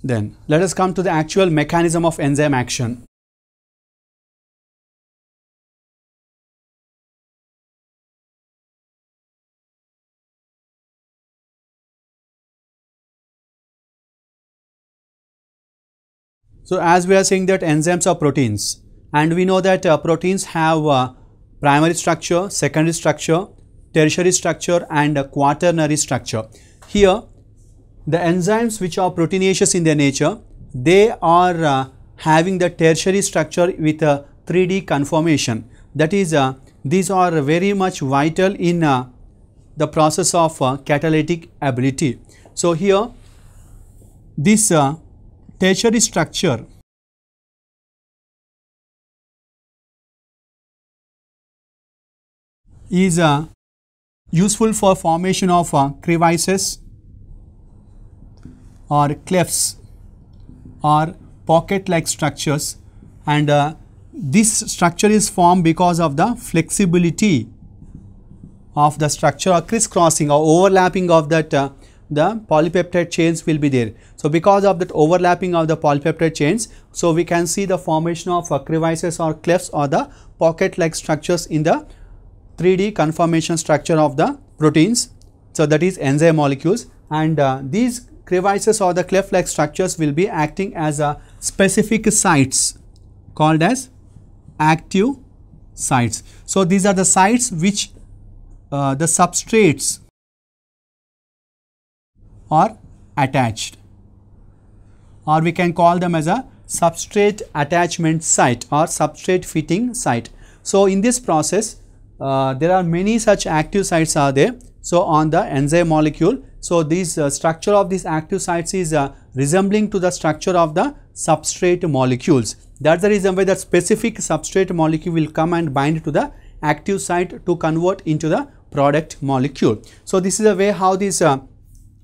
Then let us come to the actual mechanism of enzyme action. So as we are saying that enzymes are proteins, and we know that proteins have primary structure, secondary structure, tertiary structure and quaternary structure. Here the enzymes which are proteinaceous in their nature, they are having the tertiary structure with a 3D conformation. That is, these are very much vital in the process of catalytic ability. So here this tertiary structure is useful for formation of crevices or clefts or pocket-like structures, and this structure is formed because of the flexibility of the structure or crisscrossing or overlapping of that the polypeptide chains will be there. So because of that overlapping of the polypeptide chains, so we can see the formation of crevices or clefts or the pocket-like structures in the 3D conformation structure of the proteins. So that is enzyme molecules, and these crevices or the cleft-like structures will be acting as specific sites called as active sites. So these are the sites which the substrates are attached, or we can call them as a substrate attachment site or substrate fitting site. So in this process there are many such active sites are there. So on the enzyme molecule, so this structure of these active sites is resembling to the structure of the substrate molecules. That's the reason why that specific substrate molecule will come and bind to the active site to convert into the product molecule. So this is a way how these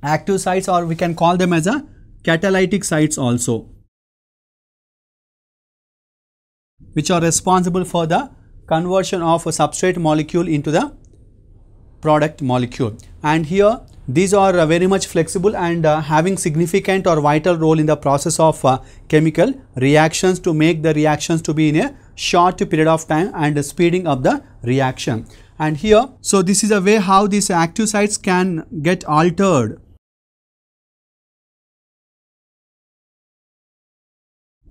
active sites, or we can call them as a catalytic sites also, which are responsible for the conversion of a substrate molecule into the product molecule. And here these are very much flexible and having significant or vital role in the process of chemical reactions to make the reactions to be in a short period of time and speeding up the reaction. And here, so this is a way how these active sites can get altered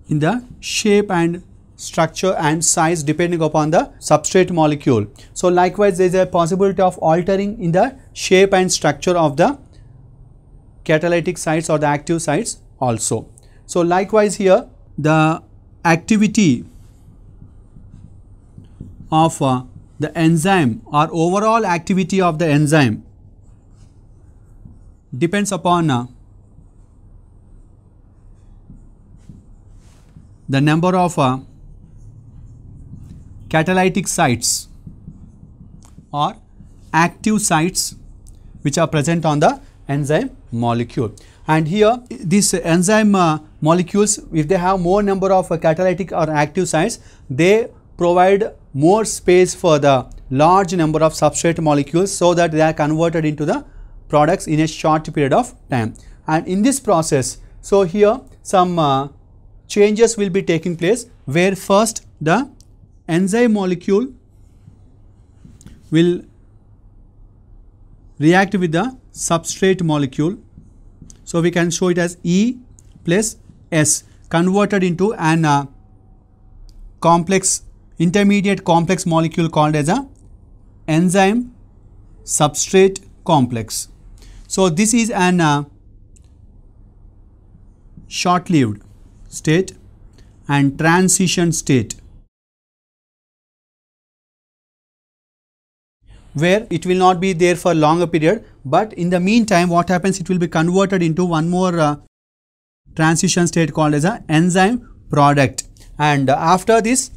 in the shape and structure and size depending upon the substrate molecule. So likewise there is a possibility of altering in the shape and structure of the catalytic sites or the active sites also. So likewise here the activity of the enzyme or overall activity of the enzyme depends upon the number of catalytic sites or active sites which are present on the enzyme molecule. And here these enzyme molecules, if they have more number of catalytic or active sites, they provide more space for the large number of substrate molecules so that they are converted into the products in a short period of time. And in this process, so here some changes will be taking place, where first the enzyme molecule will react with the substrate molecule. So we can show it as E plus S converted into an complex, intermediate complex molecule called as a enzyme substrate complex. So this is an short-lived state and transition state, where it will not be there for longer period, but in the meantime what happens, it will be converted into one more transition state called as a enzyme product. And after this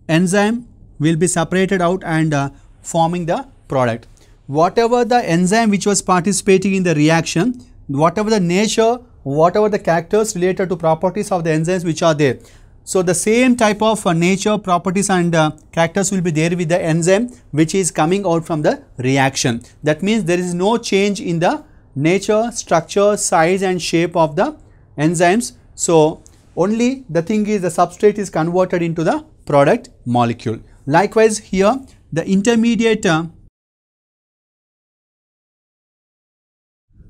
enzyme will be separated out and forming the product. Whatever the enzyme which was participating in the reaction, whatever the nature, whatever the characters related to properties of the enzymes which are there, so the same type of nature, properties and characters will be there with the enzyme which is coming out from the reaction. That means there is no change in the nature, structure, size and shape of the enzymes. So only the thing is the substrate is converted into the product molecule. Likewise here the intermediate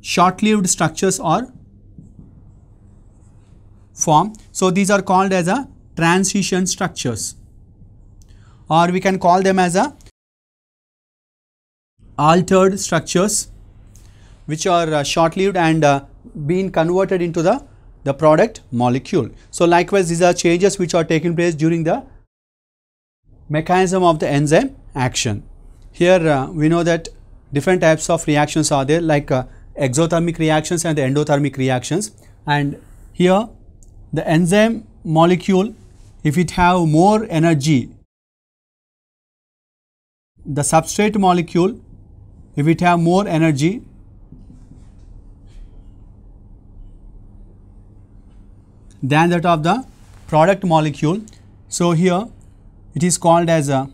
short-lived structures are formed. So these are called as a transition structures, or we can call them as a altered structures, which are short-lived and being converted into the product molecule. So likewise these are changes which are taking place during the mechanism of the enzyme action. Here we know that different types of reactions are there, like exothermic reactions and the endothermic reactions, and here the enzyme molecule, if it have more energy, the substrate molecule, if it have more energy, than that of the product molecule, so here it is called as a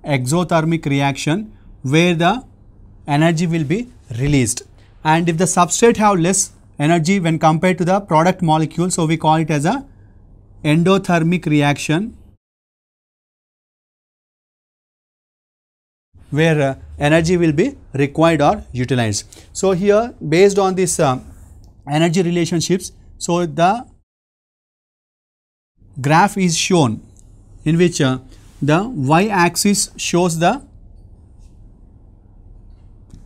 exothermic reaction, where the energy will be released. And if the substrate have less energy when compared to the product molecule, so we call it as a endothermic reaction, where energy will be required or utilized. So here based on this energy relationships, so the graph is shown in which the y-axis shows the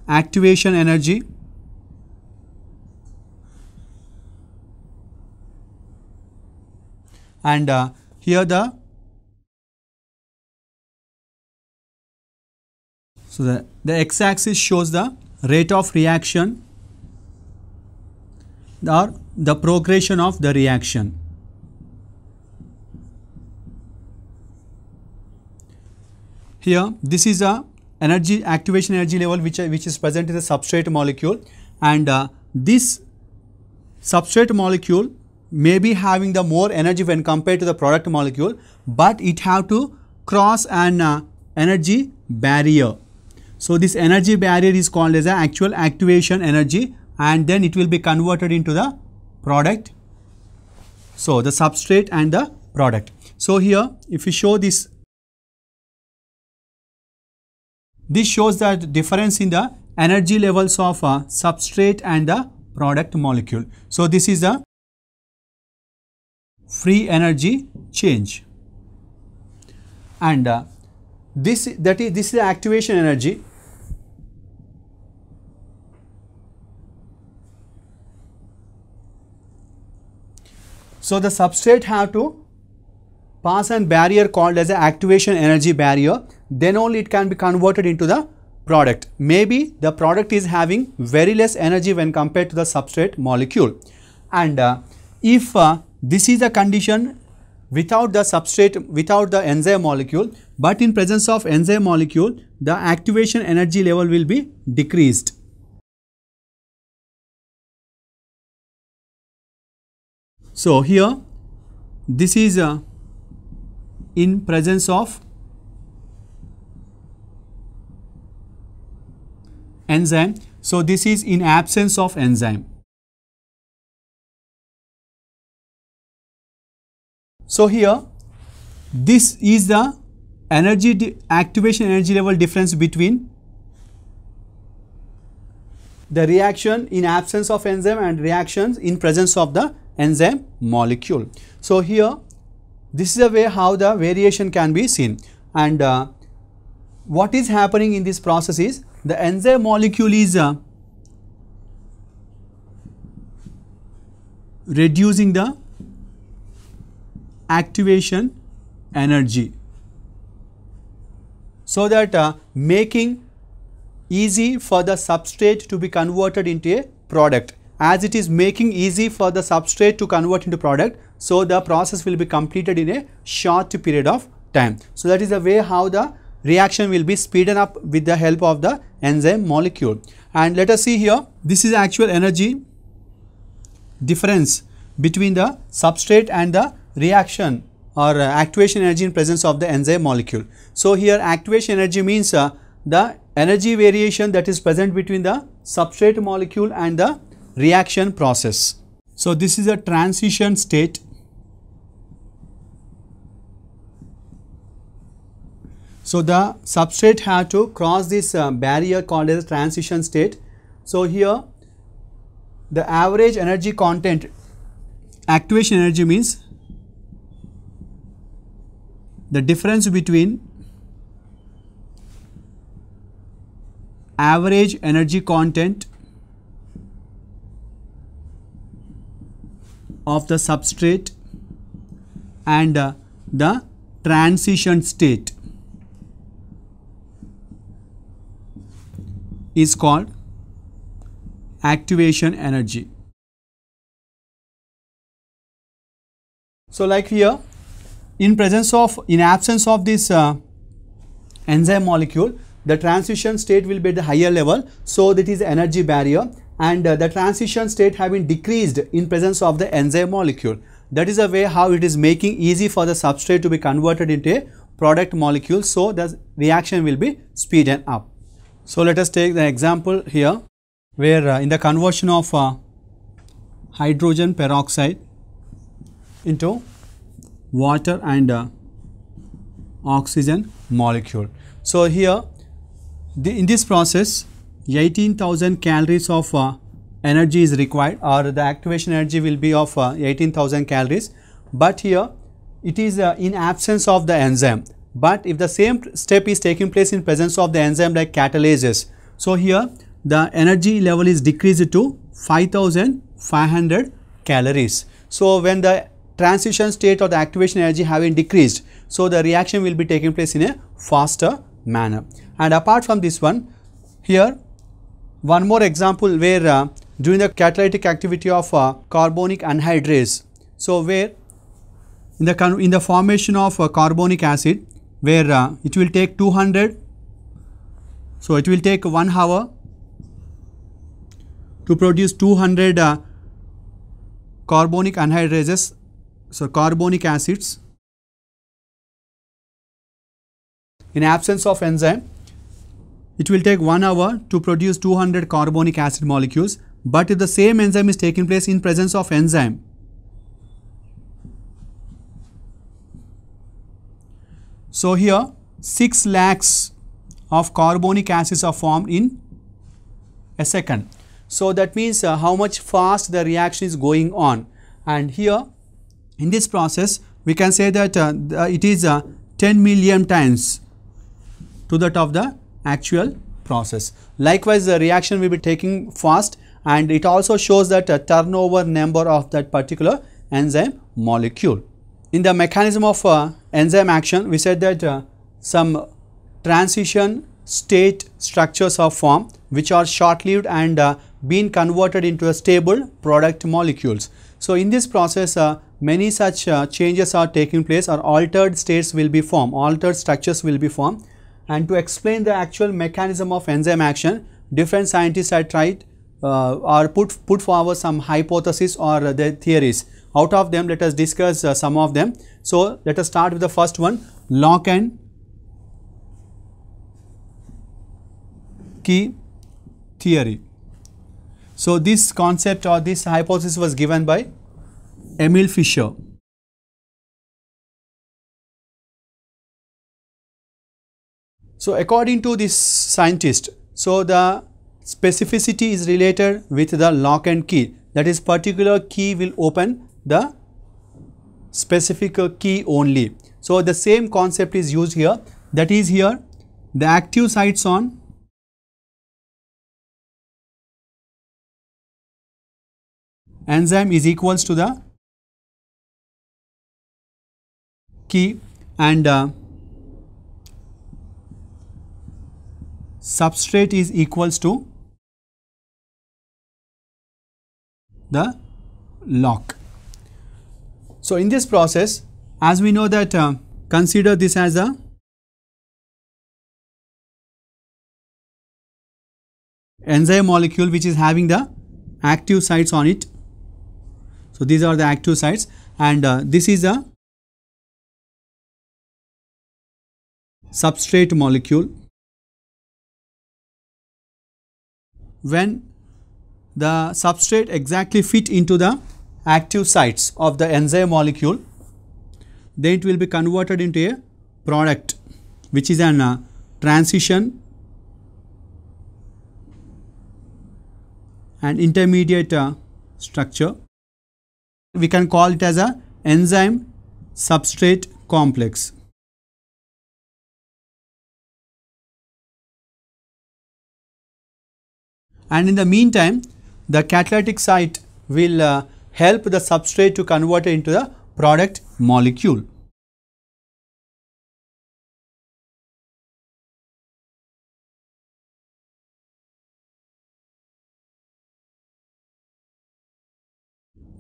activation energy, and here the x-axis shows the rate of reaction or the progression of the reaction. Here this is a activation energy level which is present in the substrate molecule, and this substrate molecule may be having the more energy when compared to the product molecule, but it have to cross an energy barrier. So this energy barrier is called as a actual activation energy, and then it will be converted into the product. So the substrate and the product. So here if we show this, this shows the difference in the energy levels of substrate and the product molecule. So this is a free energy change, and this is the activation energy. So the substrate have to pass a barrier called as an activation energy barrier, then only it can be converted into the product. Maybe the product is having very less energy when compared to the substrate molecule, and if this is a condition without the substrate, without the enzyme molecule, but in presence of enzyme molecule, the activation energy level will be decreased. So here this is in presence of enzyme, so this is in absence of enzyme. So here this is the activation energy level difference between the reaction in absence of enzyme and reactions in presence of the enzyme molecule. So here this is a way how the variation can be seen, and what is happening in this process is the enzyme molecule is reducing the activation energy, so that making easy for the substrate to be converted into a product. As it is making easy for the substrate to convert into product, so the process will be completed in a short period of time. So that is the way how the reaction will be speeded up with the help of the enzyme molecule. And let us see here, this is actual energy difference between the substrate and the reaction or activation energy in presence of the enzyme molecule. So here activation energy means the energy variation that is present between the substrate molecule and the reaction process. So this is a transition state. So the substrate had to cross this barrier called as transition state. So here the average energy content, activation energy means the difference between average energy content of the substrate and the transition state is called activation energy. So like here, in absence of this enzyme molecule, the transition state will be at the higher level, so that is the energy barrier, and the transition state have been decreased in presence of the enzyme molecule. That is a way how it is making easy for the substrate to be converted into a product molecule, so the reaction will be speeded up. So let us take the example here, where in the conversion of hydrogen peroxide into water and oxygen molecule. So here in this process 18,000 calories of energy is required, or the activation energy will be of 18,000 calories, but here it is in absence of the enzyme. But if the same step is taking place in presence of the enzyme like catalases, so here the energy level is decreased to 5,500 calories. So when the transition state or the activation energy having decreased, so the reaction will be taking place in a faster manner. And apart from this one, here one more example where during the catalytic activity of carbonic anhydrase, so where in the formation of carbonic acid, where it will take 200, so it will take 1 hour to produce 200 carbonic anhydrases, so carbonic acids. In absence of enzyme, it will take 1 hour to produce 200 carbonic acid molecules, but if the same enzyme is taking place in presence of enzyme, so here 6 lakhs of carbonic acids are formed in a second. So that means how much fast the reaction is going on, and here in this process we can say that it is 10 million times to that of the actual process. Likewise, the reaction will be taking fast, and it also shows that turnover number of that particular enzyme molecule. In the mechanism of enzyme action, we said that some transition state structures are formed which are short-lived and being converted into a stable product molecules. So in this process, many such changes are taking place, or altered states will be formed, altered structures will be formed. And to explain the actual mechanism of enzyme action, different scientists have tried or put forward some hypotheses or their theories. Out of them, let us discuss some of them. So let us start with the first one, lock and key theory. So this concept or this hypothesis was given by Emil Fischer. So according to this scientist, so the specificity is related with the lock and key, that is particular key will open the specific key only. So the same concept is used here, that is here the active sites on enzyme is equals to the key, and substrate is equals to the lock. So in this process, as we know that consider this as a enzyme molecule which is having the active sites on it. So these are the active sites, and this is a substrate molecule. When the substrate exactly fit into the active sites of the enzyme molecule, then it will be converted into a product which is an transition and intermediate structure. We can call it as a enzyme substrate complex. And in the meantime, the catalytic site will help the substrate to convert it into the product molecule.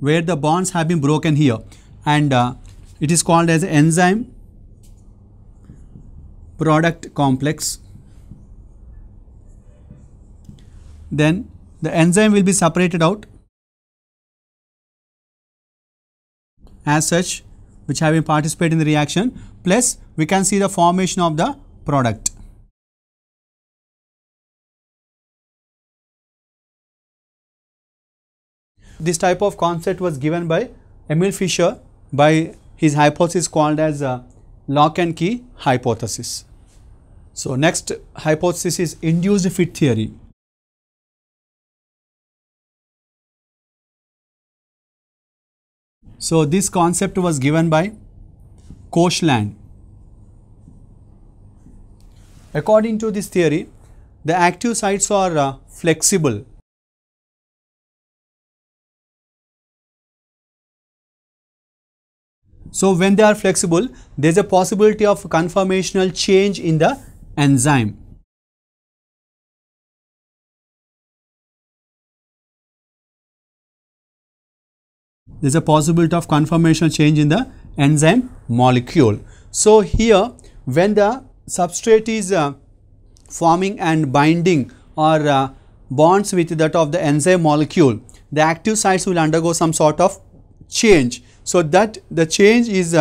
Where the bonds have been broken here, and it is called as enzyme product complex. Then the enzyme will be separated out as such, which have been participated in the reaction, plus we can see the formation of the product. This type of concept was given by Emil Fischer by his hypothesis called as lock and key hypothesis. So next hypothesis is induced fit theory. So this concept was given by Koshland. According to this theory, the active sites are flexible. So when they are flexible, there is a possibility of conformational change in the enzyme. There is a possibility of conformational change in the enzyme molecule. So here, when the substrate is forming and binding or bonds with that of the enzyme molecule, the active sites will undergo some sort of change. So that the change is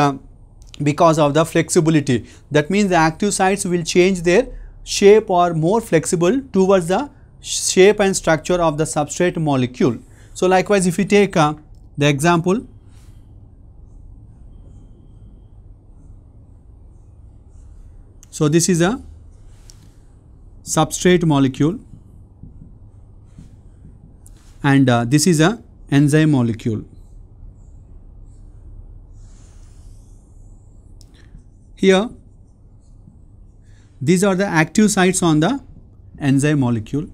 because of the flexibility. That means the active sites will change their shape or more flexible towards the shape and structure of the substrate molecule. So likewise, if we take the example, so this is a substrate molecule and this is a enzyme molecule. Here, these are the active sites on the enzyme molecule.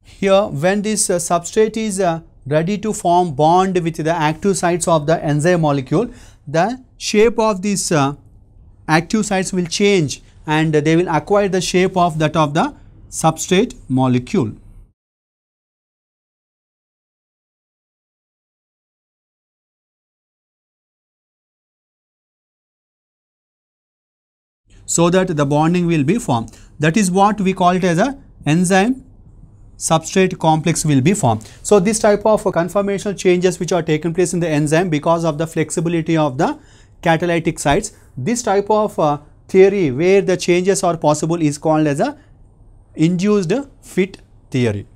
Here, when this substrate is ready to form bond with the active sites of the enzyme molecule, the shape of these active sites will change and they will acquire the shape of that of the substrate molecule. So that the bonding will be formed. That is what we call it as a enzyme substrate complex will be formed. So this type of conformational changes which are taken place in the enzyme because of the flexibility of the catalytic sites, this type of theory where the changes are possible is called as a induced fit theory.